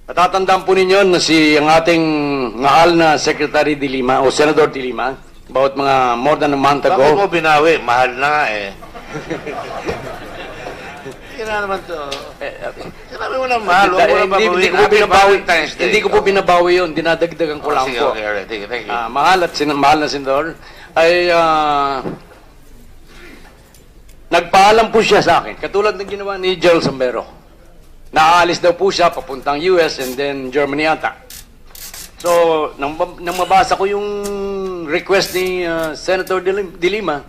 Natatandaan po ninyo na ang ating mahal na Secretary de Lima o Senator de Lima, about mga more than a month ago. Bakit mo binawi? Mahal na nga eh. Hindi na naman to. Sinabi mo na mahal. Huwag mo na babawiin. Happy Valentine's Day. Hindi ko po binabawi yun. Dinadagdagan ko lang sige, po. okay, alright. Thank you. Mahal na Senador ay nagpaalam po siya sa akin. Katulad ng ginawa ni Gerald Sambero. Naaalis daw po siya papuntang US and then Germany ata. So, nang mabasa ko yung request ni Senator de Lima,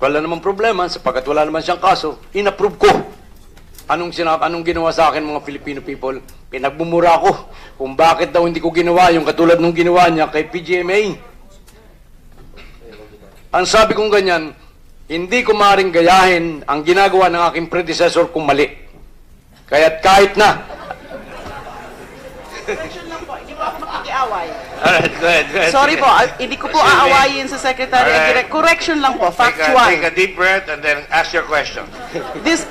wala namang problema sapagkat wala naman siyang kaso, inapprove ko. Anong ginawa sa akin mga Filipino people? Pinagbumura ko kung bakit daw hindi ko ginawa yung katulad nung ginawa niya kay PGMA. Ang sabi kong ganyan, hindi ko maaaring gayahin ang ginagawa ng aking predecessor kung mali. Kaya't kahit na. Correction lang po, hindi po ako makikiaway. Alright, go ahead. Sorry po, hindi ko po aawayin sa Secretary Aguirre. Correction lang po, factual. Take a deep breath and then ask your question.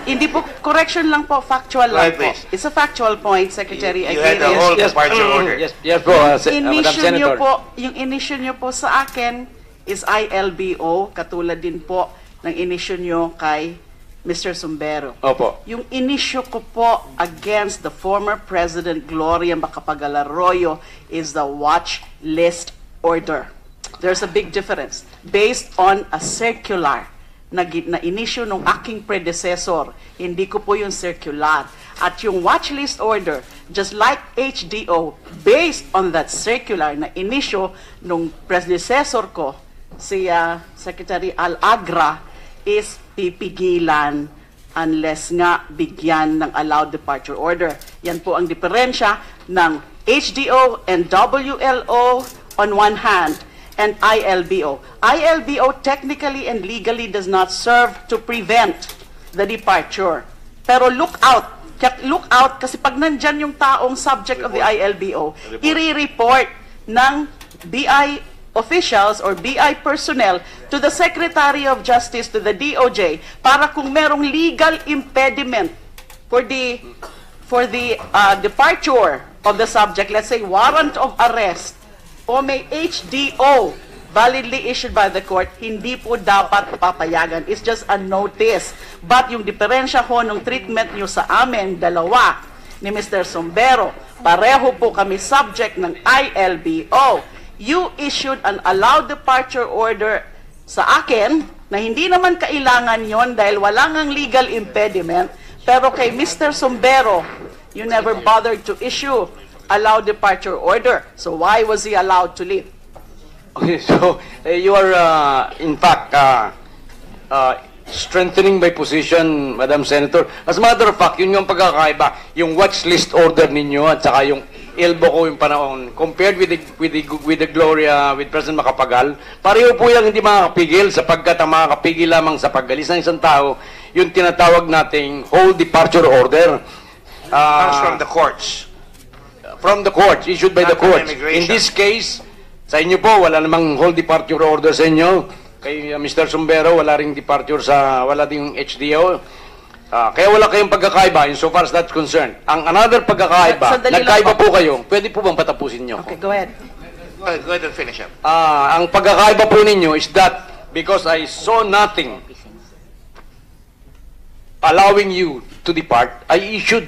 Hindi po, correction lang po, factual lang Right, po. please. It's a factual point, Secretary You had the Aguirre. whole departure order. Yes po, Madam Senator. Yung inisyu nyo po sa akin is ILBO, katulad din po ng inisyu nyo kay Mr. Sumbero. Opo. Yung inisyu ko po against the former President Gloria Macapagal-Arroyo is the watch list order. There's a big difference. Based on a circular na inisyu ng aking predecessor, hindi ko po yung circular. At yung watch list order, just like HDO, based on that circular na inisyu ng predecessor ko, si Secretary Al-Agra, is pipigilan unless nga bigyan ng allowed departure order. Yan po ang diferensya ng HDO and WLO on one hand and ILBO. ILBO technically and legally does not serve to prevent the departure. Pero look out kasi pag nandyan yung taong subject of the ILBO, i-report ng BI officials or BI personnel to the Secretary of Justice, to the DOJ, para kung merong legal impediment for the departure of the subject, let's say warrant of arrest, o may HDO validly issued by the court, hindi po dapat papayagan. It's just a notice. But yung diferensya ho ng treatment nyo sa amin, dalawa, ni Mr. Sumbero, pareho po kami subject ng ILBO. You issued an allowed departure order sa akin na hindi naman kailangan yon dahil wala ngang legal impediment, pero kay Mr. Sumbero, you never bothered to issue allowed departure order. So why was he allowed to leave? Okay, so you are in fact strengthening my position, Madam Senator. As a matter of fact, yun yung pagkakaiba, yung watch list order ninyo at saka yung elbow ko yung panahon compared with the Gloria with President Macapagal, pareho po yung hindi makakapigil sapagkat ang makakapigil lamang sa paggalis ng isang tao yung tinatawag nating whole departure order. Comes from the courts. From the courts, issued by the courts. In this case, sa inyo po, wala namang whole departure order sa inyo. Kay Mr. Sumbero, wala ring departure wala ding HDO. Kaya wala kayong pagkakaiba insofar as that's concerned. Ang another pagkakaiba, nagkaiba po kayo, pwede po bang patapusin nyo? Okay, go ahead. Go ahead and finish up. Ang pagkakaiba po ninyo is that because I saw nothing allowing you to depart, I issued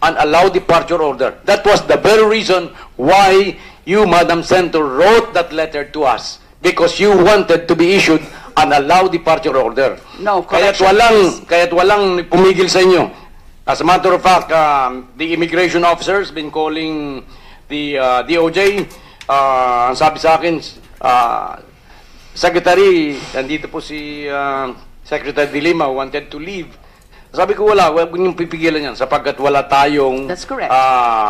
an allowed departure order. That was the very reason why you, Madam Senator, wrote that letter to us. Because you wanted to be issued an allowed departure order. No, correction. Kaya't walang pumigil sa inyo. As a matter of fact, the immigration officers been calling the DOJ. Ang sabi sa akin, Secretary, nandito po si Secretary de Lima wanted to leave. Sabi ko huwag niyong pipigilan yan sapagkat wala tayong That's correct.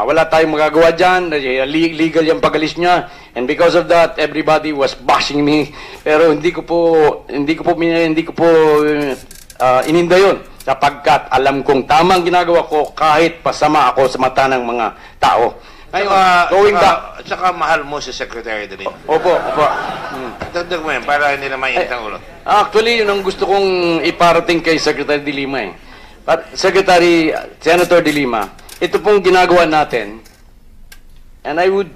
Wala tayong magagawa diyan, legal yung pagalis niya, and because of that everybody was bashing me. Pero hindi ko po ininda yon sapagkat alam kong tamang ginagawa ko kahit pasama ako sa mata ng mga tao. Ngayon, going back, Tsaka mahal mo si Secretary de Lima. Opo. Dagdag mo yan para hindi na mainit ang ulo. Actually, yun ang gusto kong iparating kay Secretary de Lima eh. But Senator de Lima, ito pong ginagawa natin, and I would,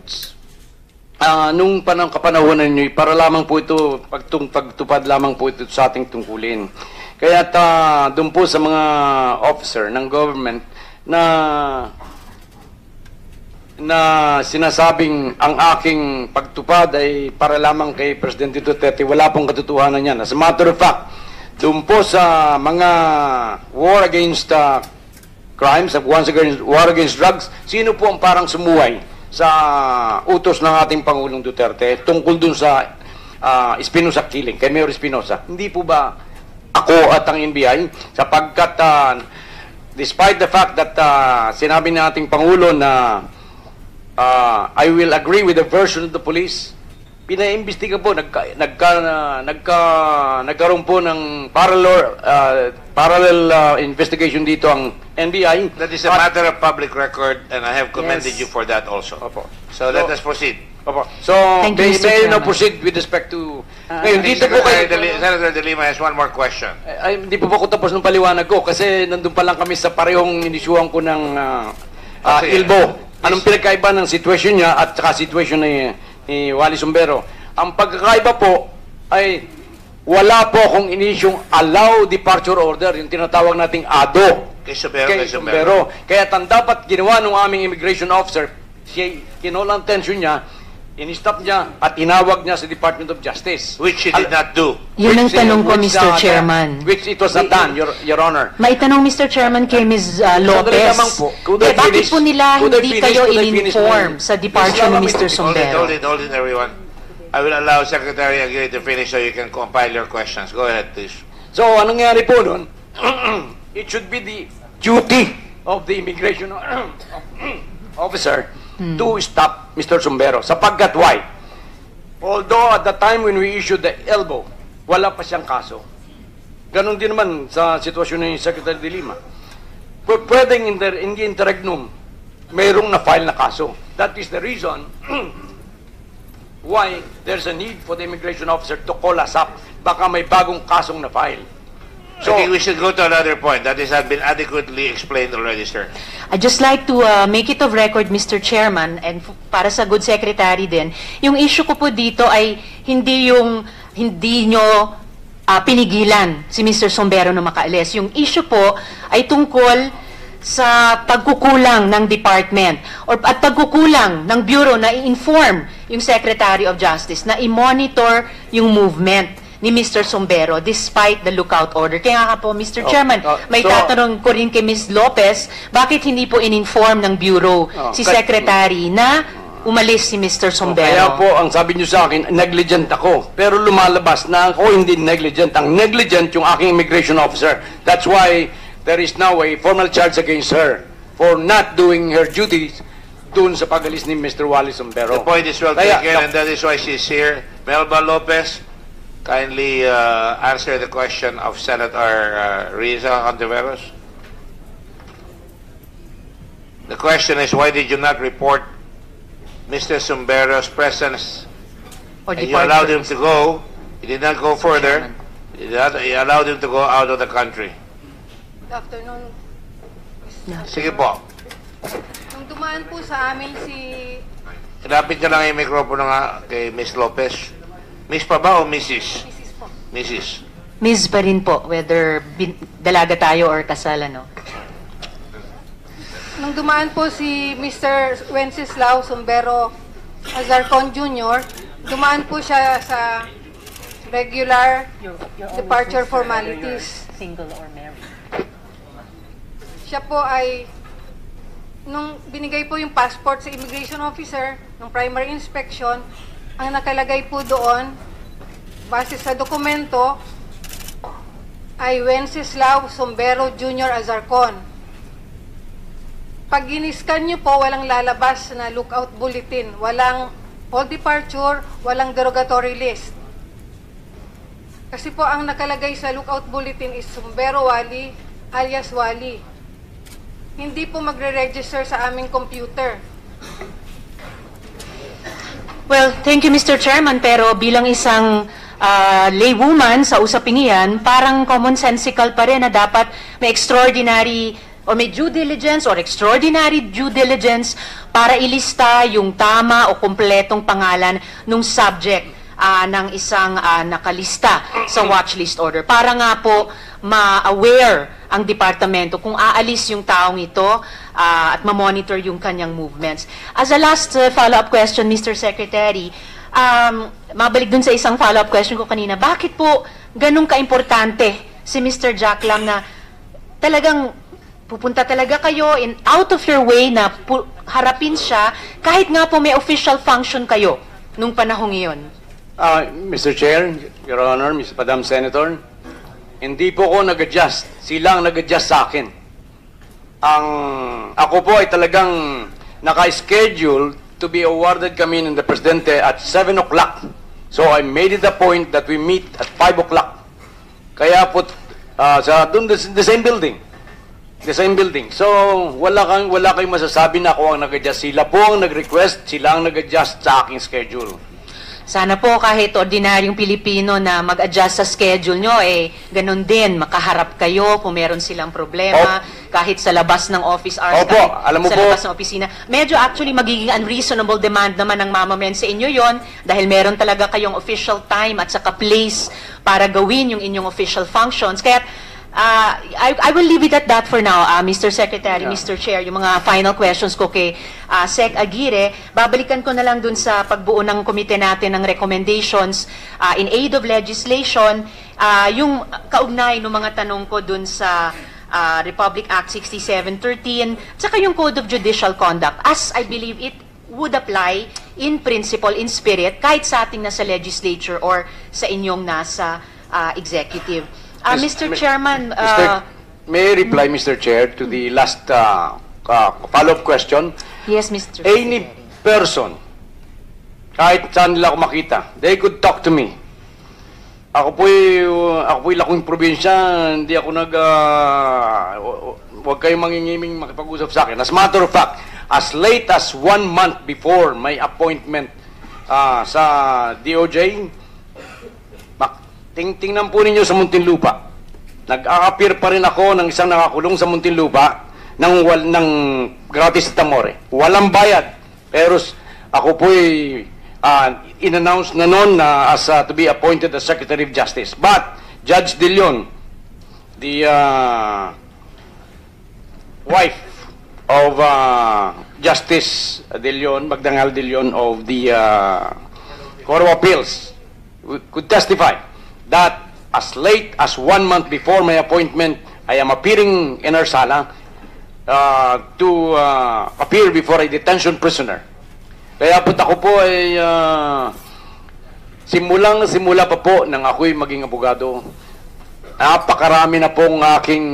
nung kapanahonan nyo, para lamang po ito, pagtupad lamang po ito sa ating tungkulin. Kaya doon po sa mga officer ng government na sinasabing ang aking pagtupad ay para lamang kay Presidente Duterte, wala pong katotohanan yan. As a matter of fact, doon po sa mga war against crimes, war against drugs, sino po ang parang sumuway sa utos ng ating Pangulong Duterte tungkol dun sa Espinosa killing, kay Mayor Espinosa? Hindi po ba ako at ang NBI? Sapagkat despite the fact that sinabi ng ating Pangulo na I will agree with the version of the police, pinaimbestiga po, nagkaroon po ng parallel investigation dito ang NBI. That is a matter of public record, and I have commended Yes. you for that also. Opo. So let us proceed. Opo. So, Thank you, may Mr. may now Chairman. proceed with respect to... Ngayon, dito po Senator De Lima has one more question. ay, hindi po ako tapos ng paliwanag ko kasi nandun pa lang kami sa parehong inisyuhan ko ng Sige. Ilbo. Anong pinagkaiba ng situation niya at saka situation ni Wally Sumbero? Ang pagkakaiba po ay wala po akong inisyong allow departure order, yung tinatawag nating ADO. Kay Sumbero, Kay Sumbero. Kaya dapat ginawa ng aming immigration officer, siya kinulang tension niya, in-stop niya at inawag niya sa Department of Justice. Which he did not do. Yun ang tanong ko, Which, Mr. Chairman. Which it was not done, Your Honor. Maitanong, Mr. Chairman, kay Ms. Sandali Lopez. lamang po. Could I Bakit finish? po nila Could I hindi finish? kayo Could I finish, in-inform ma'am? sa departure Please ni allow me Mr. to- Sombero? Hold it, everyone. I will allow Secretary Aguirre to finish so you can compile your questions. Go ahead, please. So, anong nangyari po nun? It should be the duty of the immigration officer to stop Mr. Sumbero. Sapagkat why? Although at the time when we issued the elbow, wala pa siyang kaso. Ganon din naman sa sitwasyon ni Secretary de Lima. Pwedeng in the interregnum, mayroong na-file na kaso. That is the reason why there's a need for the immigration officer to call us up. Baka may bagong kasong na-file. I think we should go to another point. That has been adequately explained already, sir. I'd just like to make it of record, Mr. Chairman, and para sa good secretary din, yung issue ko po dito ay hindi nyo pinigilan si Mr. Sombero na makaalis. Yung issue po ay tungkol sa pagkukulang ng department at pagkukulang ng bureau na i-inform yung Secretary of Justice na i-monitor yung movement ni Mr. Sombero despite the lookout order. Kaya nga po, Mr. Chairman, may tatanong ko rin kay Ms. Lopez, bakit hindi po in-inform ng bureau si Secretary na umalis si Mr. Sombero? Kaya po, ang sabi niyo sa akin, negligent ako. Pero lumalabas na ako hindi negligent. Ang negligent yung aking immigration officer. That's why there is now a formal charge against her for not doing her duties dun sa pag-alis ni Mr. Wally Sombero. The point is well taken, and that is why she's here. Melba Lopez, kindly answer the question of Senator Riza Ontiveros. The question is, why did you not report Mr. Sombero's presence? Or And you allowed him departure? to go. He did not go further. You allowed him to go out of the country. Good afternoon. Sige po. Nung dumaan po sa amin si... Ilapit ka lang yung mikropono nga kay Miss Lopez. Miss pa ba o Mrs.? Mrs. po. Mrs. Ms. pa rin po, whether dalaga tayo or kasal, ano? Nung dumaan po si Mr. Wenceslao Sombero Azarcon Jr., dumaan po siya sa regular departure formalities. Single or married? Siya po ay, nung binigay po yung passport sa immigration officer, nung primary inspection, ang nakalagay po doon, base sa dokumento, ay Wenceslao Sombero Jr. Azarcon. Pag giniskan nyo po, walang lalabas na lookout bulletin, walang all departure, walang derogatory list. Kasi po ang nakalagay sa lookout bulletin is Sombero Wally alias Wally. Hindi po magre-register sa aming computer. Well, thank you, Mr. Chairman, pero bilang isang laywoman sa usaping iyan, parang commonsensical pa rin na dapat may extraordinary o may due diligence or extraordinary due diligence para ilista yung tama o kumpletong pangalan ng subject ng isang nakalista sa watchlist order para nga po ma-aware ang departamento kung aalis yung taong ito at ma-monitor yung kanyang movements. As a last follow-up question, Mr. Secretary, mabalik dun sa isang follow-up question ko kanina, bakit po ganun ka-importante si Mr. Jack Lam na talagang pupunta talaga kayo out of your way na harapin siya kahit nga po may official function kayo nung panahong iyon? Mr. Chair, Your Honor, Madam Senator, hindi po ako nag-adjust. Sila ang nag-adjust sa akin. Ako po ay talagang naka-schedule to be awarded kami ng Presidente at 7 o'clock. So I made it a point that we meet at 5 o'clock. Kaya po, the same building. The same building. So, wala kayong masasabi na ako ang nag-adjust. Sila po ang nag-request, sila ang nag-adjust sa aking schedule. Sana po kahit ordinaryong Pilipino na mag-adjust sa schedule nyo, ganun din, makaharap kayo kung meron silang problema, kahit sa labas ng office hours, Opo, kahit alam mo sa po, labas ng opisina. Medyo actually magiging unreasonable demand naman ng mamamayan sa inyo yon dahil meron talaga kayong official time at saka place para gawin yung inyong official functions. Kaya I will leave it at that for now, Mr. Secretary, Mr. Chair. Yung mga final questions ko kay Sec Aguirre, babalikan ko na lang dun sa pagbuo ng komite natin ng recommendations in aid of legislation, yung kaugnay ng mga tanong ko dun sa Republic Act 6713, tsaka yung Code of Judicial Conduct, as I believe it would apply in principle, in spirit, kahit sa ating nasa legislature or sa inyong nasa executive. Mr. Chairman, may I reply, Mr. Chair, to the last follow-up question? yes, Mr. Any person, kahit saan nila ako makita, they could talk to me. Ako po'y laking probinsya, hindi ako huwag kayong mangingiming makipag-usap sa akin. As a matter of fact, as late as 1 month before my appointment sa DOJ, tingnan po ninyo sa Muntinlupa. Nag-a-appear pa rin ako ng isang nakakulong sa Muntinlupa ng gratis at tamore. Walang bayad. Pero ako po'y in-announce na noon as to be appointed as Secretary of Justice. But Judge De Leon, the wife of Justice De Leon, Magdangal De Leon of the Court of Appeals, could testify that as late as 1 month before my appointment, I am appearing in our sala to appear before a detention prisoner. Kaya po ako po ay simula pa po nang ako'y maging abogado. Napakarami na pong aking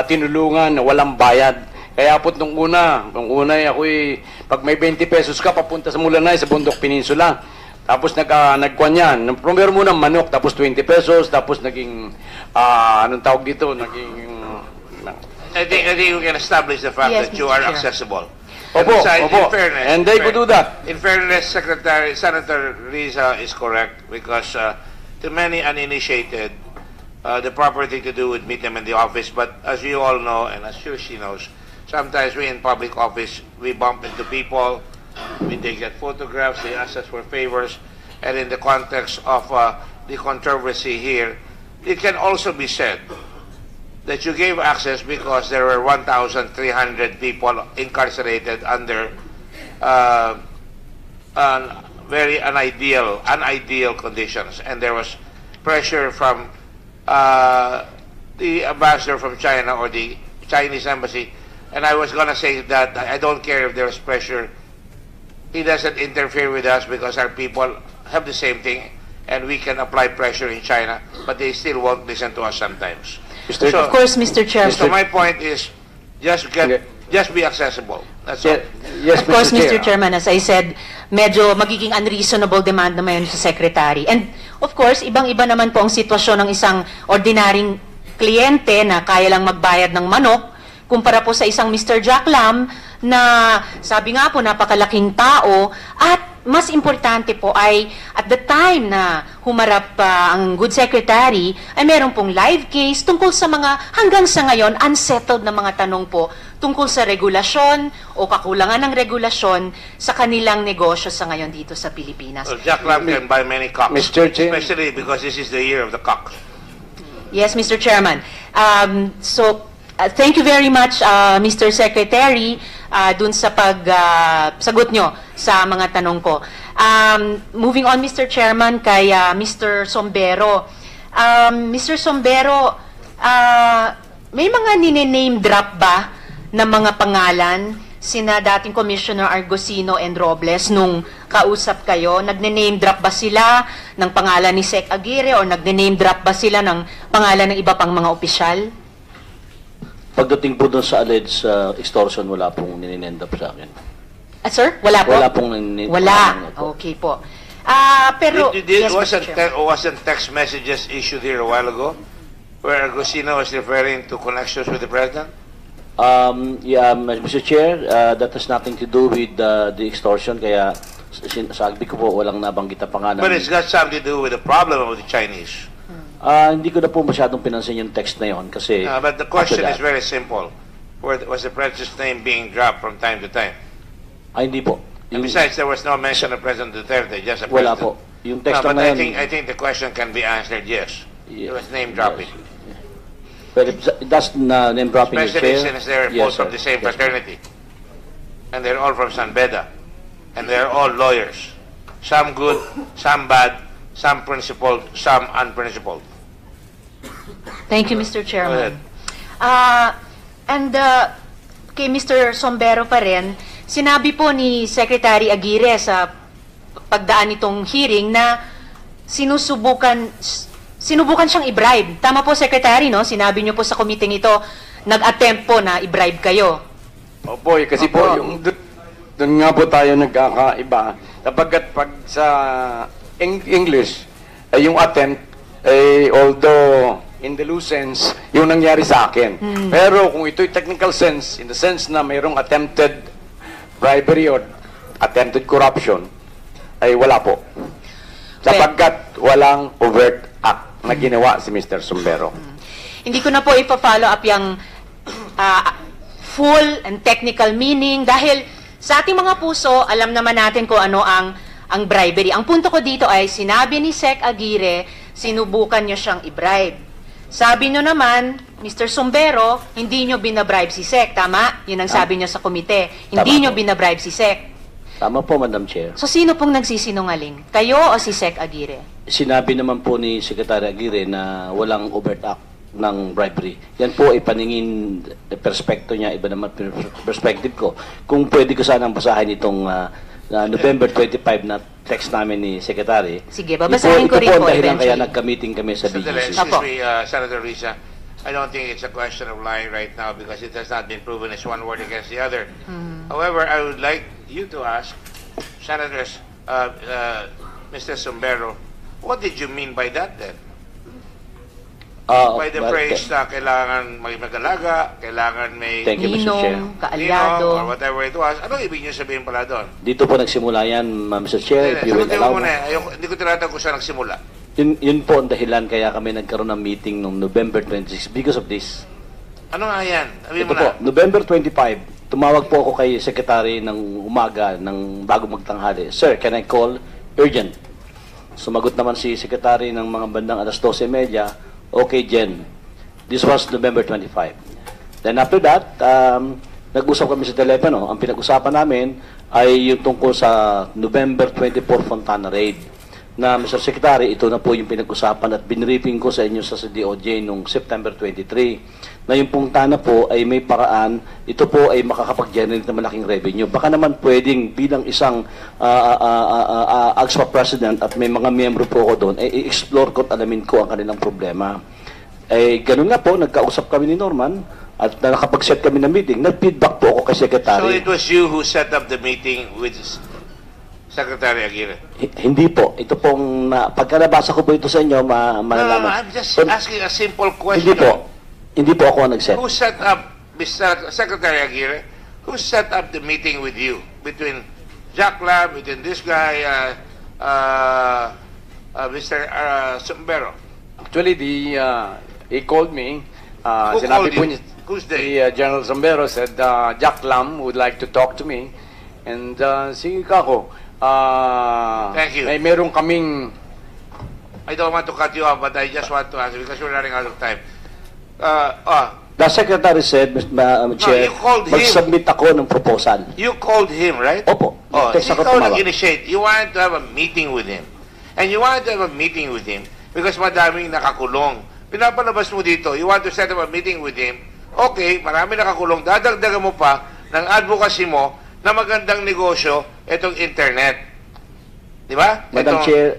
tinulungan na walang bayad. Kaya po nung una ay ako'y pag may 20 pesos ka papunta sa Mulanay sa Bundok Peninsula. Tapos nagkuhan yan. Primero muna manok, tapos 20 pesos, tapos naging, anong tawag dito, naging... I think you can establish the fact Yes, that you Mr. are Chair. accessible. Opo, Besides, opo. in fairness, And they could do that. In fairness, Senator Riza is correct because to many uninitiated, the proper thing to do would meet them in the office. But as you all know, and as sure she knows, sometimes we in public office, we bump into people. They get photographs, they ask us for favors, and in the context of the controversy here, it can also be said that you gave access because there were 1,300 people incarcerated under very unideal conditions, and there was pressure from the ambassador from China or the Chinese embassy. And I was going to say that I don't care if there's pressure. He doesn't interfere with us because our people have the same thing, and we can apply pressure in China, but they still won't listen to us sometimes. Mr. Of course, Mr. Chair. So my point is, just be accessible. That's all. Yes, Of course, Mr. Mr. Chairman, as I said, medyo magiging unreasonable demand naman yun sa Secretary. And of course, ibang-iba naman po ang sitwasyon ng isang ordinaryong kliyente na kaya lang magbayad ng manok, kumpara po sa isang Mr. Jack Lam na sabi nga po napakalaking tao at mas importante po ay at the time na humarap ang Good Secretary ay meron pong live case tungkol sa mga hanggang sa ngayon unsettled na mga tanong po tungkol sa regulasyon o kakulangan ng regulasyon sa kanilang negosyo sa ngayon dito sa Pilipinas. Well, Jack Lam can buy many cocks, Mr. Chair. especially because this is the year of the cock. Yes, Mr. Chairman. Thank you very much, Mr. Secretary, dun sa pagsagot nyo sa mga tanong ko. Moving on, Mr. Chairman, kay Mr. Sombero. Mr. Sombero, may mga nine-name drop ba na mga pangalan sina dating Commissioner Argosino and Robles nung kausap kayo? Nagne-name drop ba sila ng pangalan ni Sec Aguirre o nagne-name drop ba sila ng pangalan ng iba pang mga opisyal? Pagdating po doon sa alleged extortion, wala pong nininend up sa akin. Sir, wala po? Wala pong nininend. Wala. Okay po. Pero, yes, Mr. Chairman. Wasn't text messages issued here a while ago where Agostino was referring to connections with the president? Yeah, Mr. Chair, that has nothing to do with the extortion, kaya sabi ko po walang nabanggit na pangalan. But it's got something to do with the problem of the Chinese. Hindi ko na po masyadong pinansin yung text na yon kasi... But the question after is very simple. Was the president's name being dropped from time to time? hindi po. And besides, there was no mention of President Duterte, just a Wala president. po. Yung text But na I think the question can be answered yes. It was name dropping. But it does name dropping, Especially Chair. since they're Yes, both from sir. the same Yes, sir. fraternity. And they're all from San Beda. And they're all lawyers. Some good, some bad, some principled, some unprincipled. Thank you, Mr. Go Chairman. Kay Mr. Sombero pa rin, sinabi po ni Secretary Aguirre sa pagdaan nitong hearing na sinubukan siyang i-bribe. Tama po, Secretary, no? Sinabi niyo po sa committee ito, nag-attempt po na i-bribe kayo. Opo, kasi po, yung doon nga po tayo nagkakaiba. Sapagkat pag sa English, yung attempt, although in the loose sense, yung nangyari sa akin. Pero kung ito'y technical sense, in the sense na mayroong attempted bribery or attempted corruption, ay wala po. Sapagkat walang overt act na ginawa si Mr. Sombero. Hindi ko na po ipa-follow up yung full and technical meaning dahil sa ating mga puso, alam naman natin kung ano ang bribery. Ang punto ko dito ay sinabi ni Sec Aguirre, sinubukan niyo siyang i-bribe. Sabi niyo naman, Mr. Sombero, hindi niyo binabribe si Sec. Tama? Yun ang sabi niyo sa komite. Hindi niyo binabribe si Sec. Tama po, Madam Chair. So, sino pong nagsisinungaling? Kayo o si Sec Aguirre? Sinabi naman po ni Secretary Aguirre na walang overt act ng bribery. Yan po ay paningin perspekto niya, iba naman perspective ko. Kung pwede ko sanang basahin itong November 25 na text namin ni Secretary. Sige, babasahin ko rin po Ito po ang dahilan kaya eventually. nagka-meeting kami sa Sandali, BGC. excuse me, Senator Risa. I don't think it's a question of lying right now because it has not been proven it's one word against the other. However, I would like you to ask Senators, Mr. Sombero, what did you mean by that then? By the phrase na kailangan may mag-alaga, kailangan may Thank you, Mr. Chair. Ninong, kaalyado. or whatever it was. Ano ibig niyo sabihin pala doon? Dito po nagsimula yan, Mr. Chair, if you will Sagutin allow mo me. muna. Hindi ko tinatanong kung saan nagsimula. Yun po ang dahilan kaya kami nagkaroon ng meeting noong November 26 because of this. Ano nga yan? Sabihin Ito mo po, na. November 25, tumawag po ako kay Secretary ng umaga ng bago magtanghali. Sir, can I call? Urgent. Sumagot naman si Secretary ng mga bandang alas 12:30. Okay, Jen. This was November 25. Then after that, nag-usap kami sa telepono. Ang pinag-usapan namin ay yung tungkol sa November 24 Fontana Raid. Na Mr. Secretary, ito na po yung pinag-usapan at binriefing ko sa inyo sa DOJ noong September 23. Na yung Fontana po ay may paraan, ito po ay makakapag-generate ng malaking revenue. Baka naman pwedeng bilang isang AGSPA President at may mga miyembro po ko doon, i-explore ko at alamin ko ang kanilang problema. Ganun nga po, nagkausap kami ni Norman at nakapag-set kami ng meeting. Nag-feedback po ako kay So Secretary. it was you who set up the meeting with Secretary Aguirre? Hindi po. Ito pong, pagka nabasa ko po ito sa inyo, malalaman. I'm just But asking a simple question. Hindi po. Hindi po ako ang nag-set. Who set up, Mr. Secretary Aguirre, who set up the meeting with you between Jack Lam, within this guy, Mr. Sombero. Actually, he called me. Who Sinabi called po you? niya, Who's si they? General Zambero said Jack Lam would like to talk to me. And sige kako. Thank you. May meron kaming I don't want to cut you off, but I just want to ask you because we're running out of time. The Secretary said, Chair, you called him. mag-submit ako ng proposal. You called him, right? Opo. Oh, Text ako ikaw tumawag. nag-initiate. You wanted to have a meeting with him. And you wanted to have a meeting with him because madaming nakakulong. Pinapalabas mo dito, you want to set up a meeting with him. Okay, marami nakakulong. Dadagdagan mo pa ng advocacy mo na magandang negosyo itong internet. Di ba? Madam Chair,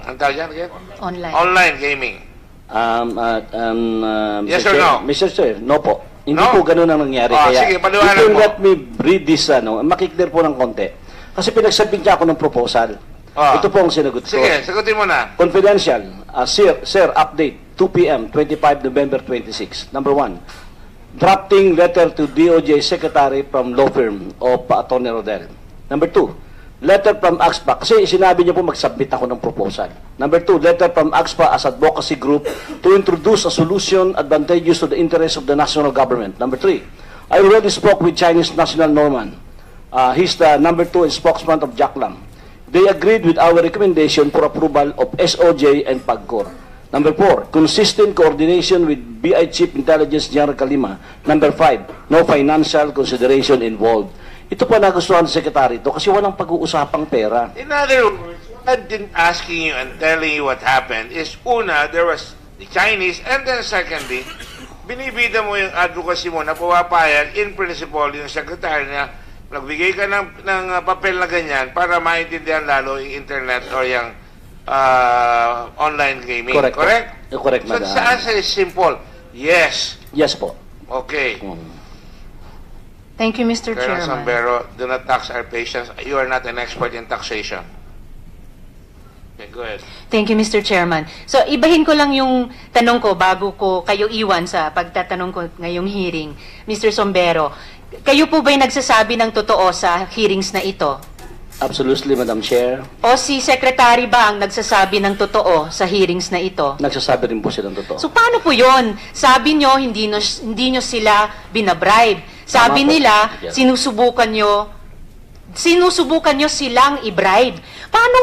ang tawag yan again? Online. Online gaming. Yes Mr. or Chair, no? Mr. Chair, no po. Hindi No? po ganun ang nangyari. Ah, Kaya, sige, paliwanag if you mo. let me read this, makiklear po ng konti. Kasi pinagsabit niya ako ng proposal. Ah. Ito po ang sinagot ko. Sige, sagutin mo na. Confidential. Sir, update. 2 p.m., 25 November 26. Number 1. Drafting letter to DOJ Secretary from law firm of Atty. Rodel. Number 2. Letter from AXPA. Kasi sinabi niya po mag-submit ako ng proposal. Number 2. Letter from AXPA as advocacy group to introduce a solution advantageous to the interests of the national government. Number 3. I already spoke with Chinese National Norman. He's the number 2 spokesman of Jack Lam. They agreed with our recommendation for approval of SOJ and PAGCOR. Number 4, consistent coordination with BI Chief Intelligence General Kalima. Number 5, no financial consideration involved. Ito po nagustuhan ng Secretary ito kasi walang pag-uusapang pera. In other words, what I didn't asking you and telling you what happened is, una, there was the Chinese, and then secondly, binibida mo yung advocacy mo na pumapayag in principle yung secretary na nagbigay ka ng papel na ganyan para maintindihan lalo yung internet or yung online gaming. Correct. Correct? Correct, So Madam. the answer is simple. Yes. Yes po. Okay. Thank you, Mr. Colonel Chairman. Sambero, do not tax our patients. You are not an expert in taxation. Okay, go ahead. Thank you, Mr. Chairman. So, ibahin ko lang yung tanong ko bago ko kayo iwan sa pagtatanong ko ngayong hearing. Mr. Sombero, kayo po ba'y nagsasabi ng totoo sa hearings na ito? Absolutely, Madam Chair. O si Secretary ba ang nagsasabi ng totoo sa hearings na ito? Nagsasabi rin po silang totoo. So paano po yon? Sabi nyo, hindi nyo sila binabribe. Sabi Tama po. nila, Yes. sinusubukan nyo silang i-bribe. Paano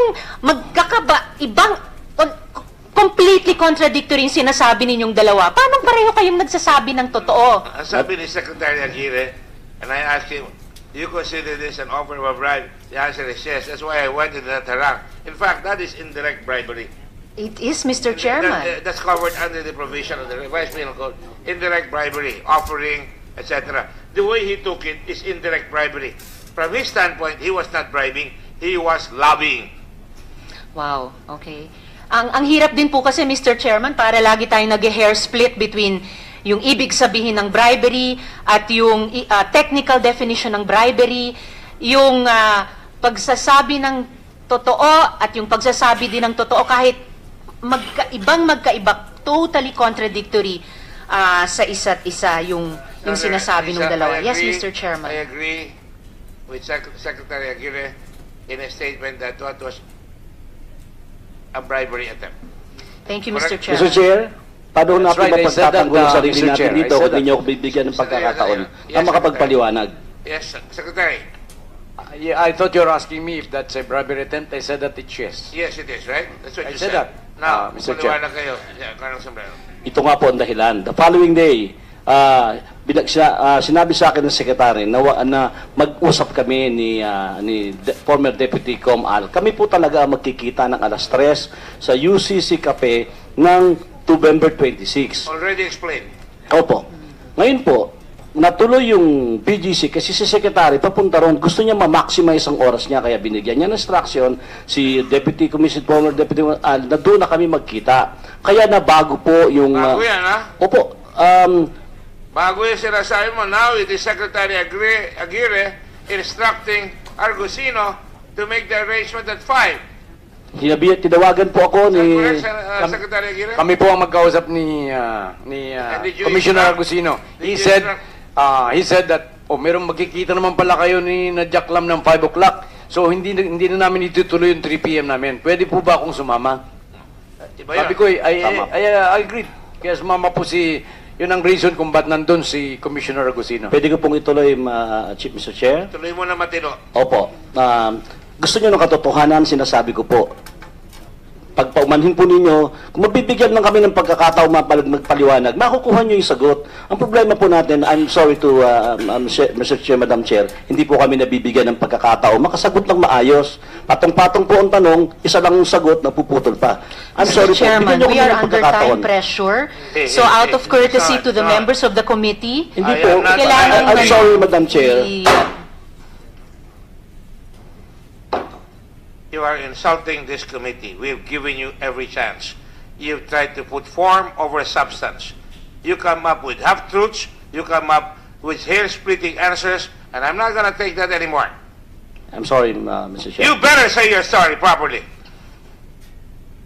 completely contradictory yung sinasabi ninyong dalawa? Paano pareho kayong nagsasabi ng totoo? Ang sabi ni Secretary Aguirre, and I asked him, do you consider this an offer of a bribe? The answer is yes. That's why I went into that harang. In fact, that is indirect bribery. It is, Mr. Chairman. That's covered under the provision of the Revised Penal Code. Indirect bribery, offering, etc. The way he took it is indirect bribery. From his standpoint, he was not bribing, he was lobbying. Wow, okay. Ang hirap din po kasi, Mr. Chairman, para lagi tayong nag-hair split between yung ibig sabihin ng bribery at yung technical definition ng bribery, yung pagsasabi ng totoo at yung pagsasabi din ng totoo kahit magkaiba, totally contradictory sa isa't isa yung sinasabi ng dalawa. Yes, Mr. Chairman. I agree with Secretary Aguirre in a statement that what was a bribery attempt. Thank you, Mr. Correct. Chairman. Mr. Chair, paano That's natin right. I said that, mapagtatanggol ang sarili Mr. natin Chair. dito I said kung that. hindi ako bibigyan ng pagkakataon Yes, na makapagpaliwanag? Yes, Secretary. Yeah, I thought you were asking me if that's a bribery attempt. I said that it's yes. Yes, it is, right? That's what I you said said. that, Now, Mr. Chair. paliwanag kayo. Yeah, Colonel Sombrero. Ito nga po ang dahilan. The following day, sinabi sa akin ng sekretary na mag-usap kami ni former Deputy Com.Al. Kami po talaga magkikita ng alas 3 sa UCC Cafe ng November 26. Already explained. Opo. Ngayon po, natuloy yung PGC kasi si Secretary papunta ron, gusto niya ma-maximize ang oras niya kaya binigyan niya ng instruction si Deputy Commission, former Deputy na doon na kami magkita. Kaya na bago po yung... Bago yan, ha? Opo. Bago yung sinasabi mo, now it is Secretary Aguirre instructing Argusino to make the arrangement at 5. Tinawagan po ako Is that ni... correct, Secretary Aguirre? Kami po ang magkausap ni did you Commissioner instruct- Agusino. did He you said instruct- he said that O merong magkikita naman pala kayo ni na Jack Lam ng 5 o'clock. So hindi na namin itutuloy yung 3 p.m. namin. Pwede po ba akong sumama? Iba yun. Sabi ko, Tama. I agree. Kaya sumama po yun ang reason kung ba't nandun si Commissioner Agusino. Pwede ko pong ituloy, Chief Mr. Chair? Tuloy mo na matino. Opo. Gusto nyo ng katotohanan, sinasabi ko po. Pag paumanhin po ninyo, kung mabibigyan lang kami ng pagkakataon magpaliwanag, makukuha nyo yung sagot. Ang problema po natin, I'm sorry to Mr. Chair, Madam Chair, hindi po kami nabibigyan ng pagkakataon. Makasagot lang maayos. Patong-patong po ang tanong, isa lang ang sagot, napuputol pa. I'm sorry po, Chairman, bigyan nyo we kami are ng under pagkakataon. time pressure. So Eh, out of courtesy to the son. members of the committee, Hindi I po, am not- kailangan I'm sorry, Madam Chair. You are insulting this committee. We've given you every chance. You've tried to put form over substance. You come up with half-truths. You come up with hair-splitting answers, and I'm not going to take that anymore. I'm sorry, Mr. Chair. You better say your story properly.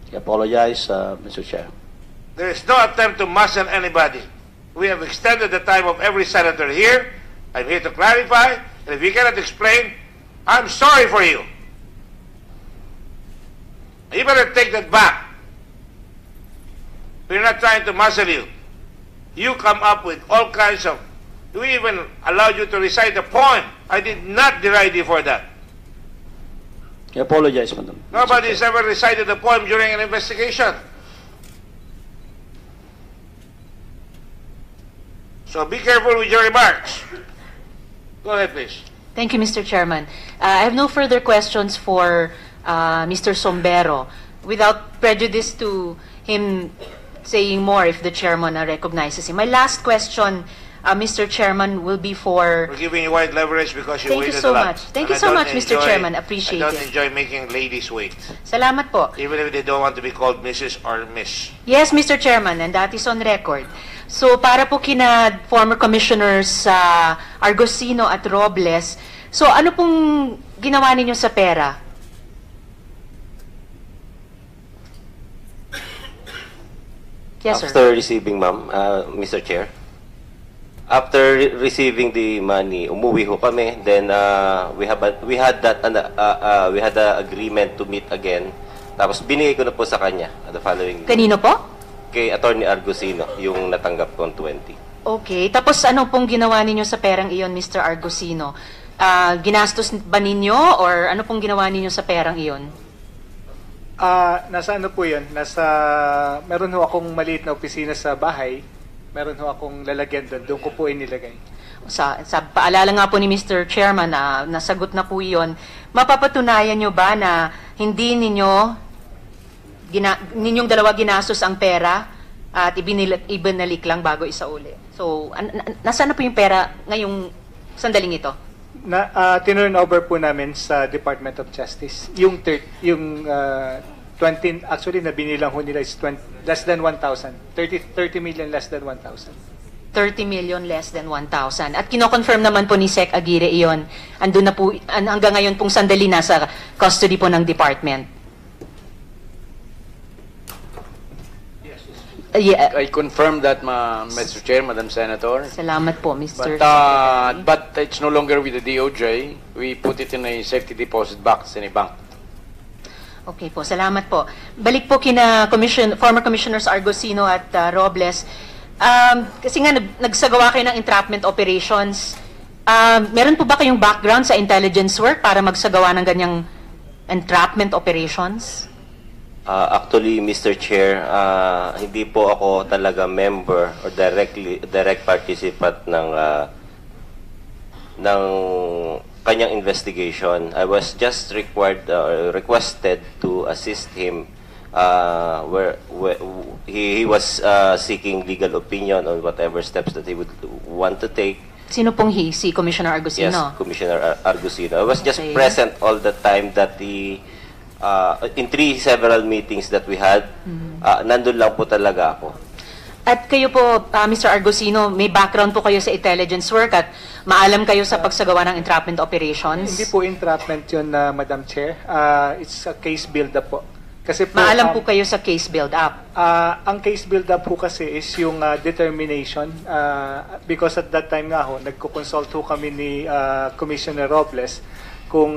I apologize, Mr. Chair. There is no attempt to muscle anybody. We have extended the time of every senator here. I'm here to clarify, and if you cannot explain, I'm sorry for you. You better take that back. We're not trying to muscle you. You come up with all kinds of... We even allowed you to recite a poem. I did not deride you for that. I apologize, Madam. Nobody's ever recited a poem during an investigation. So be careful with your remarks. Go ahead, please. Thank you, Mr. Chairman. I have no further questions for Mr. Sombero. Without prejudice to him saying more if the chairman recognizes him. My last question, Mr. Chairman, will be for... We're giving you wide leverage because you Thank you waited so a lot. much. Thank you And so I much, don't Mr. Chairman. Appreciate I don't it. enjoy making ladies wait, Salamat po. even if they don't want to be called Mrs. or Miss. Yes, Mr. Chairman, and that is on record. So, para po kina former commissioners Argosino at Robles, so ano pong ginawa ninyo sa pera? Yes, sir. After receiving, ma'am, Mr. Chair, after receiving the money, umuwi ho kami. Then we had the agreement to meet again. Tapos binigay ko na po sa kanya the following Kanino po? kay Attorney Argusino yung natanggap kong 20. Okay. Tapos ano pong ginawa ninyo sa perang iyon, Mr. Argosino? Ginastos ba ninyo or ano pong ginawa ninyo sa perang iyon? Nasa ano po yun? Meron ho akong maliit na opisina sa bahay. Meron ho akong lalagyan doon. Doon ko po inilagay. Sa paalala nga po ni Mr. Chairman na nasagot na po iyon, mapapatunayan nyo ba na hindi ninyong dalawa ginastos ang pera at ibinalik lang bago isauli? So, nasaan na po yung pera ngayong sandaling ito? Tinurn over po namin sa Department of Justice. Yung 20, actually na binilang ho nila is less than 1,000. 30 million less than 1,000. 30 million less than 1,000. At kino-confirm naman po ni Sec Aguirre iyon. Andun na po, hanggang ngayon pong sandali nasa custody po ng department. Yeah, I confirm that, Mr. Chair, Madam Senator. salamat po, Mr. But it's no longer with the DOJ. We put it in a safety deposit box in a bank. Okay po, salamat po. Balik po kina former Commissioners Argosino at Robles. Kasi nga nagsagawa kayo ng entrapment operations. Meron po ba kayong background sa intelligence work para magsagawa ng ganyang entrapment operations? Actually, Mr. Chair, hindi po ako talaga member or direct participant ng kanyang investigation. I was just requested to assist him where he was seeking legal opinion on whatever steps that he would want to take. Sino pong si Commissioner Argosino? Yes, Commissioner Argusino. I was just Okay. present all the time that in several meetings that we had, nandun lang po talaga ako. At kayo po, Mr. Argosino, may background po kayo sa intelligence work at maalam kayo sa pagsagawa ng entrapment operations? Hindi po entrapment yun, Madam Chair. It's a case build-up po. Kasi po, Maalam po kayo sa case build-up. ang case build-up po kasi is yung determination. Because at that time nga ho, nagko-consult ho kami ni Commissioner Robles kung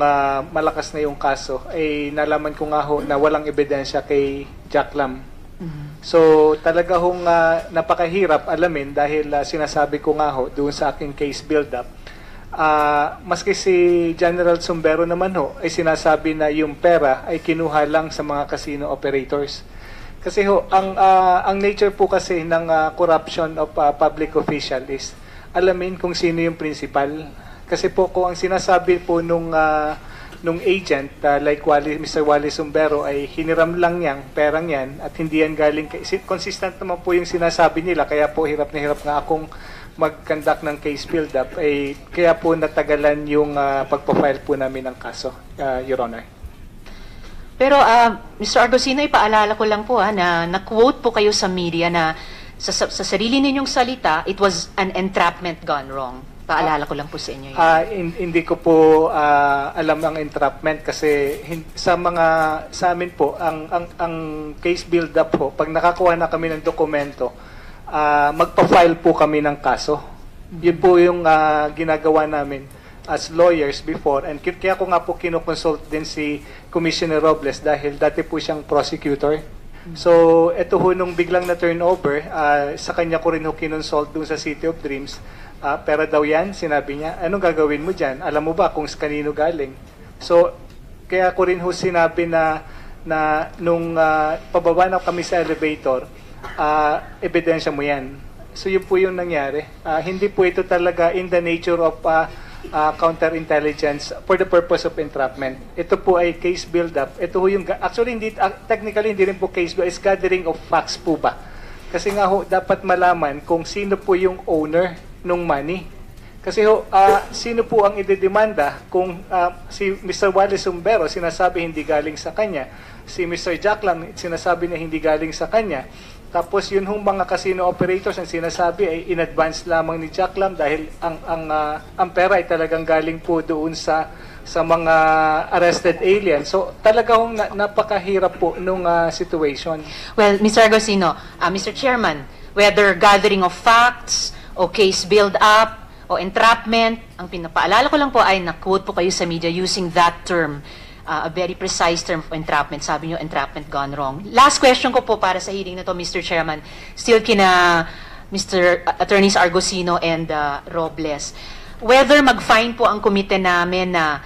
malakas na yung kaso. Nalaman ko nga ho na walang ebidensya kay Jack Lam. So talaga hong napakahirap alamin dahil sinasabi ko nga ho doon sa aking case build-up. Maski si General Sumbero naman ho ay sinasabi na yung pera ay kinuha lang sa mga casino operators. Kasi ho, ang nature po kasi ng corruption of public official is alamin kung sino yung principal. Kasi po kung ang sinasabi po nung agent like Mr. Wally Sumbero ay hiniram lang niyang perang yan at hindi yan galing consistent naman po yung sinasabi nila, kaya po hirap na hirap nga akong mag-conduct ng case build-up, kaya po natagalan yung pagpa-file po namin ng kaso, Your Honor. Pero Mr. Argosino, ipaalala ko lang po na na-quote po kayo sa media na sa sarili ninyong salita, it was an entrapment gone wrong. Paalala ko lang po sa inyo yun. Hindi ko po alam ang entrapment kasi sa amin po ang case build-up po, pag nakakuha na kami ng dokumento, magpa-file po kami ng kaso. Yun po yung ginagawa namin as lawyers before. And kaya ko nga po kinoconsult din si Commissioner Robles dahil dati po siyang prosecutor. So, ito ho nung biglang na turnover, sa kanya ko rin ho kinonsult dun sa City of Dreams. Pera daw yan, sinabi niya. Anong gagawin mo dyan? Alam mo ba kung sa kanino galing? So, kaya ko rin ho sinabi na nung pababa na kami sa elevator, ebidensya mo yan. So yun po yung nangyari. Hindi po ito talaga in the nature of counterintelligence for the purpose of entrapment. Ito po ay case build-up. Ito po yung, actually, technically hindi rin po case build-up, is gathering of facts po ba? Kasi nga ho, dapat malaman kung sino po yung owner ng money. Kasi ho, sino po ang idedemanda kung si Mr. Wally Sumbero sinasabi hindi galing sa kanya, si Mr. Jack Lam sinasabi na hindi galing sa kanya. Tapos yun hong mga casino operators ang sinasabi ay in advance lamang ni Jack Lam dahil ang pera ay talagang galing po doon sa mga arrested aliens. So talagang napakahirap po nung situation. Well, Mr. Argosino, Mr. Chairman, whether gathering of facts o case build-up o entrapment, ang pinapaalala ko lang po ay na-quote po kayo sa media using that term. A very precise term of entrapment. Sabi nyo, entrapment gone wrong. Last question ko po para sa hearing na to, Mr. Chairman. Still kina Mr. Attorneys Argosino and Robles. Whether mag-find po ang komite namin na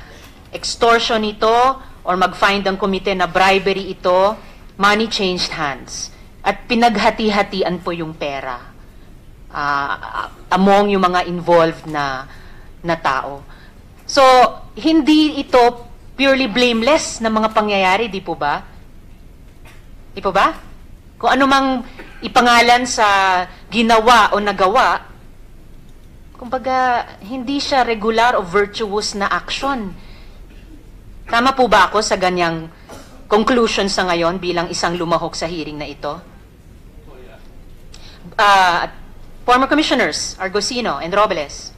extortion ito or mag-find ang komite na bribery ito, money changed hands. At pinaghati-hatian po yung pera among yung mga involved na tao. So, hindi ito purely blameless na mga pangyayari, di po ba? Di po ba? Kung ano mang ipangalan sa ginawa o nagawa, kumbaga, hindi siya regular o virtuous na action. Tama po ba ako sa ganyang conclusion sa ngayon bilang isang lumahok sa hearing na ito? Former Commissioners Argosino and Robles.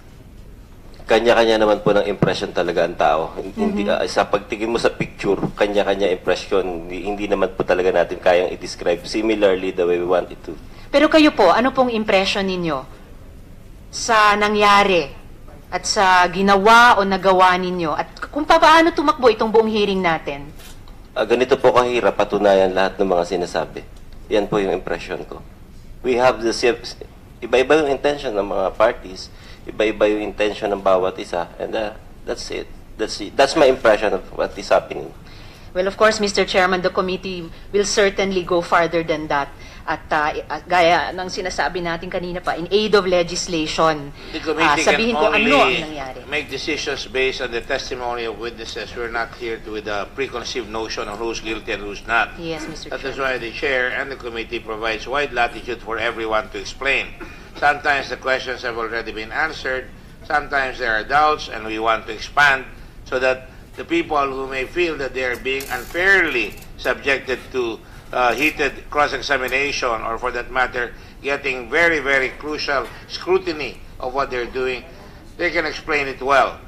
Kanya-kanya naman po ng impression talaga ang tao. Hindi, sa pagtingin mo sa picture, kanya-kanya impression. Hindi naman po talaga natin kayang i-describe similarly the way we want it to. Pero kayo po, ano pong impression ninyo sa nangyari at sa ginawa o nagawa ninyo? At kung paano tumakbo itong buong hearing natin? Ganito po kahirap patunayan lahat ng mga sinasabi. Yan po yung impression ko. We have the iba-iba yung intention ng mga parties. Iba-iba yung intention ng bawat isa. And that's it. That's my impression of what is happening. Well, of course, Mr. Chairman, the committee will certainly go farther than that. At gaya ng sinasabi natin kanina pa, in aid of legislation, The committee sabihin can ko ano ang only nangyari. make decisions based on the testimony of witnesses. We're not here with a preconceived notion of who's guilty and who's not. Yes, Mr. That is Chairman. why the chair and the committee provides wide latitude for everyone to explain. Sometimes the questions have already been answered. Sometimes there are doubts, and we want to expand so that the people who may feel that they are being unfairly subjected to heated cross-examination, or for that matter, getting very, very crucial scrutiny of what they're doing, they can explain it well.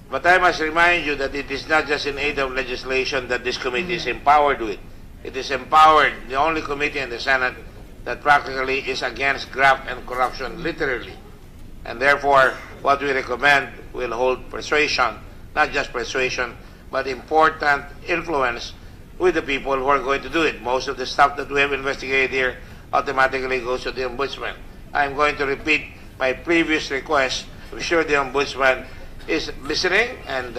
But I must remind you that it is not just in aid of legislation that this committee is empowered with. It is empowered, the only committee in the Senate that practically is against graft and corruption, literally. And therefore, what we recommend will hold persuasion, not just persuasion, but important influence with the people who are going to do it. Most of the stuff that we have investigated here automatically goes to the Ombudsman. I'm going to repeat my previous request. I'm sure the Ombudsman is listening, and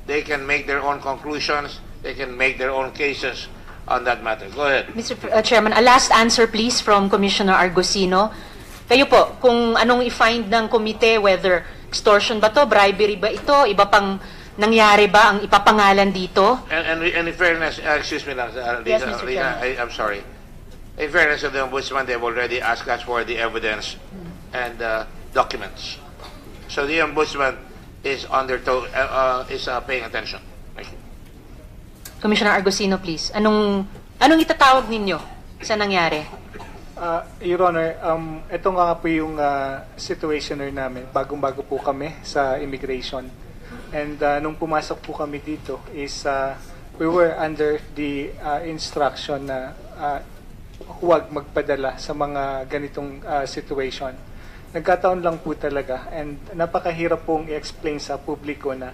they can make their own conclusions. They can make their own cases on that matter. Go ahead. Mr. Chairman, a last answer please from Commissioner Argosino. Kayo po, kung anong i-find ng komite, whether extortion ba to, bribery ba ito, iba pang nangyari ba ang ipapangalan dito? And in fairness, excuse me lang, Yes, Lisa, Mr. Lisa, Chairman. I'm sorry. In fairness to the Ombudsman, they've already asked us for the evidence and documents. So the Ombudsman is paying attention. Thank you. Commissioner Argosino, please. Anong itatawag ninyo sa nangyari? Your Honor, ito nga po yung situationer namin. Bagong-bago po kami sa immigration. And nung pumasok po kami dito is we were under the instruction na huwag magpadala sa mga ganitong situation. Nagkataon lang po talaga and napakahirap pong i-explain sa publiko na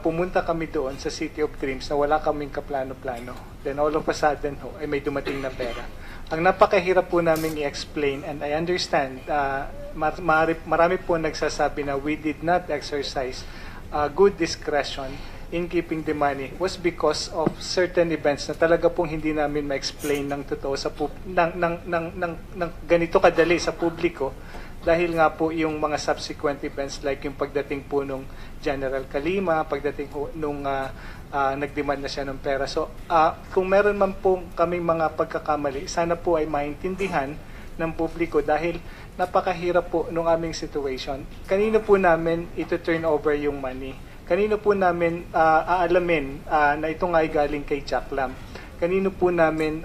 pumunta kami doon sa City of Dreams na wala kaming kaplano-plano. Then all of a sudden ay may dumating na pera. Ang napakahirap po namin i-explain, and I understand, marami po nagsasabi na we did not exercise good discretion in keeping the money was because of certain events na talaga pong hindi namin ma-explain ng totoo sa ng ganito kadali sa publiko dahil nga po yung mga subsequent events like yung pagdating po nung General Kalima, pagdating po nung nagdemand na siya ng pera. So, kung meron man po kaming mga pagkakamali, sana po ay maintindihan ng publiko dahil napakahirap po nung aming situation. Kanino po namin ito turn over yung money? Kanino po namin aalamin na ito nga ay galing kay Jack Lam? Kanino po namin,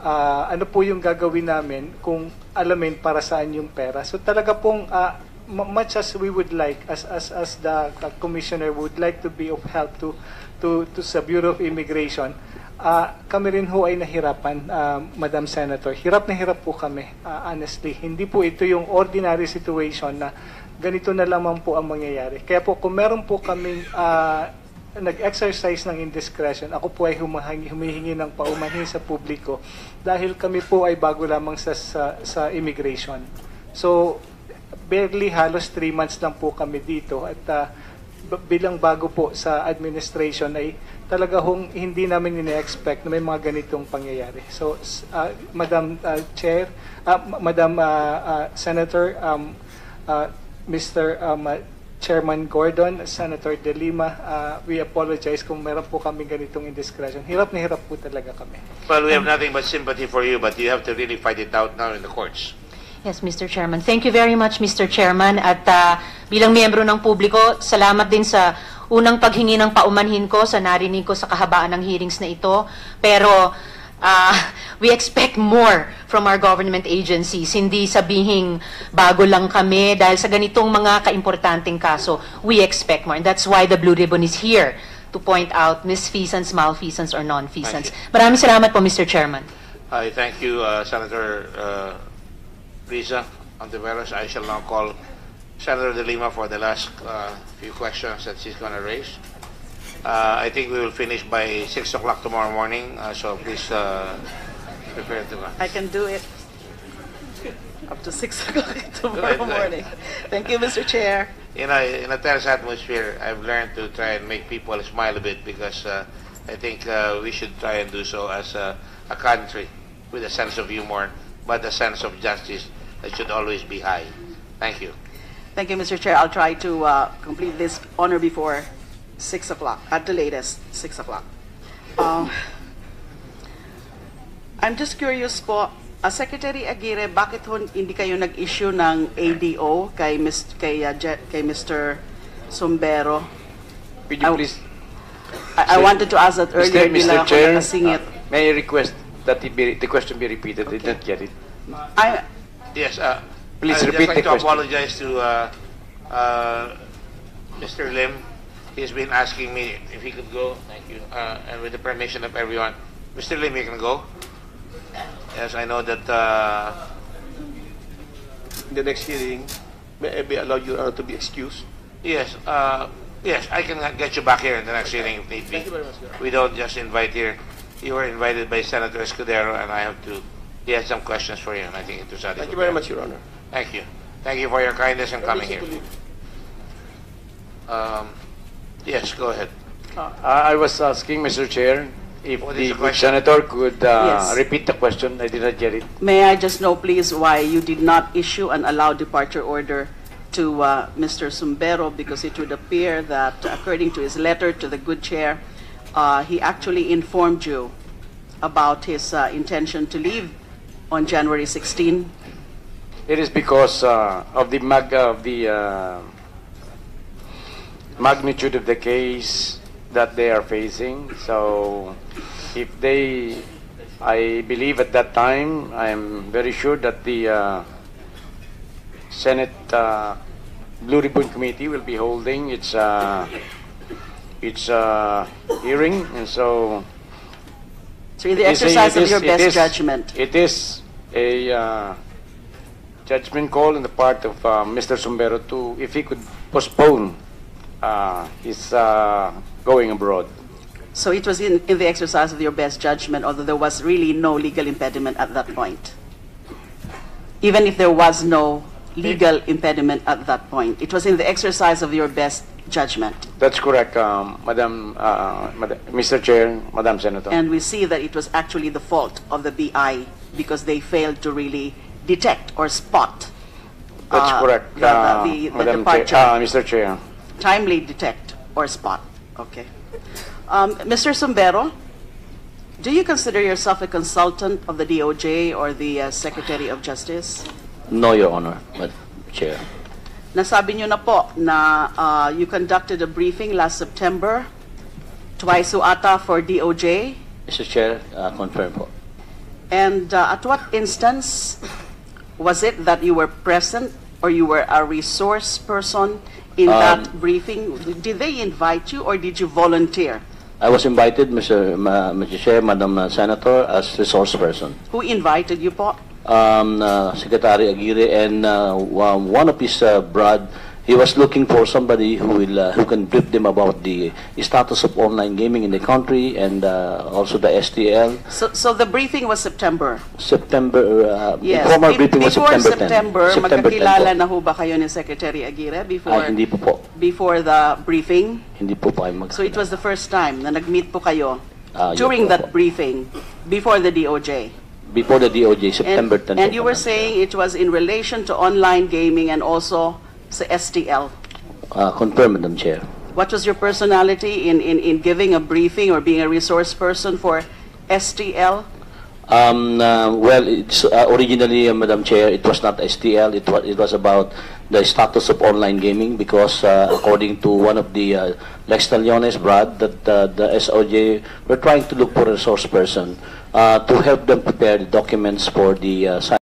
ano po yung gagawin namin kung alamin para saan yung pera? So talaga pong much as we would like, as the commissioner would like to be of help to sa Bureau of Immigration, kami rin ho ay nahirapan, Madam Senator. Hirap na hirap po kami, honestly. Hindi po ito yung ordinary situation na ganito na lamang po ang mangyayari. Kaya po kung meron po kaming nag-exercise ng indiscretion, ako po ay humihingi ng paumanhin sa publiko dahil kami po ay bago lamang sa immigration. So, barely halos 3 months lang po kami dito at bilang bago po sa administration ay talaga hindi namin ine-expect na may mga ganitong pangyayari. So, Madam Chair, Madam Senator, Mr. Chairman Gordon, Senator De Lima, we apologize kung meron po kami ganitong indiscretion. Hirap na hirap po talaga kami. Well, we have nothing but sympathy for you, but you have to really fight it out now in the courts. Yes, Mr. Chairman. Thank you very much, Mr. Chairman. At bilang miyembro ng publiko, salamat din sa unang paghingi ng paumanhin ko sa narinig ko sa kahabaan ng hearings na ito. Pero we expect more from our government agencies. Hindi sabihing bago lang kami dahil sa ganitong mga kaimportanteng kaso. We expect more. And that's why the Blue Ribbon is here to point out misfeasance, malfeasance, or non-feasance. Maraming salamat po, Mr. Chairman. I thank you, Senator Risa Ontiveros. I shall now call Senator De Lima for the last few questions that she's going to raise. I think we will finish by 6 o'clock tomorrow morning, so please prepare to go. I can do it up to 6 o'clock tomorrow morning. Thank you, Mr. Chair. You know, in a tense atmosphere, I've learned to try and make people smile a bit because I think we should try and do so as a country with a sense of humor, but a sense of justice that should always be high. Thank you. Thank you, Mr. Chair. I'll try to complete this honor before 6 o'clock, at the latest, 6 o'clock. I'm just curious po, Secretary Aguirre, bakit hindi kayo nag-issue ng ADO kay Mr. Sombero? Could you please, I wanted to ask that earlier, hindi lang ako Chair, nakasingit. may I request that the question be repeated? I did not get it. Yes, Please I'd repeat just like the to question. apologize to Mr. Lim. He's been asking me if he could go, thank you, and with the permission of everyone, Mr. Lim, you can go. Yes, I know that In the next hearing, may I be allowed Your Honor to be excused? yes, yes, I can get you back here in the next hearing if need be. Thank you very much, Your Honor. We don't just invite here. You were invited by Senator Escudero, and I have to. He had some questions for you, and I think it was adequate. Thank you very much, Your Honor. Thank you. Thank you for your kindness in coming here. Yes, go ahead. I was asking, Mr. Chair, if What the is the question? senator could Yes. repeat the question. I did not get it. May I just know, please, why you did not issue an allowed departure order to Mr. Sumbero, because it would appear that, according to his letter to the good chair, he actually informed you about his intention to leave on January 16. It is because of the magnitude of the case that they are facing. So, if they, I believe at that time, I am very sure that the Senate Blue Ribbon Committee will be holding its hearing, and so. So in the it is a- exercise it of is- your it best is- judgment. It is a judgment call on the part of Mr. Sumbero to, if he could postpone his going abroad. So it was in the exercise of your best judgment, although there was really no legal impediment at that point. Even if there was no legal impediment at that point, it was in the exercise of your best judgment. That's correct, Mr. Chair, Madam Senator. And we see that it was actually the fault of the BI because they failed to really detect or spot That's correct, the Madam departure. Chair, Mr. Chair. Timely detect or spot. Okay. Mr. Sumbero, do you consider yourself a consultant of the DOJ or the Secretary of Justice? No, Your Honor, Madam Chair. Nasabi nyo na po na you conducted a briefing last September, twice ata for DOJ, Mr. Chair, confirm po. and at what instance was it that you were present or you were a resource person in that briefing? Did they invite you or did you volunteer? I was invited, Mr. Chair, Madam Senator, as resource person. Who invited you po? Secretary Aguirre and one of his brad, he was looking for somebody who can brief them about the status of online gaming in the country and also the STL. So the briefing was September. September, Yes. informal briefing was Before September 10. September 10 magkakilala po. na ho ba kayo ni Secretary Aguirre before Hindi po po. before the briefing? Hindi po po kayo So it was the first time na nag-meet po kayo Yes during po that po. briefing before the DOJ. Before the DOJ, September 10 And po you po, were Madam saying it was in relation to online gaming and also sa STL. Confirm, Madam Chair. What was your personality in giving a briefing or being a resource person for STL? Well, it's originally, Madam Chair, it was not STL. It was about the status of online gaming because, according to one of the Lex Taliones, Brad, that the SOJ were trying to look for a resource person to help them prepare the documents for the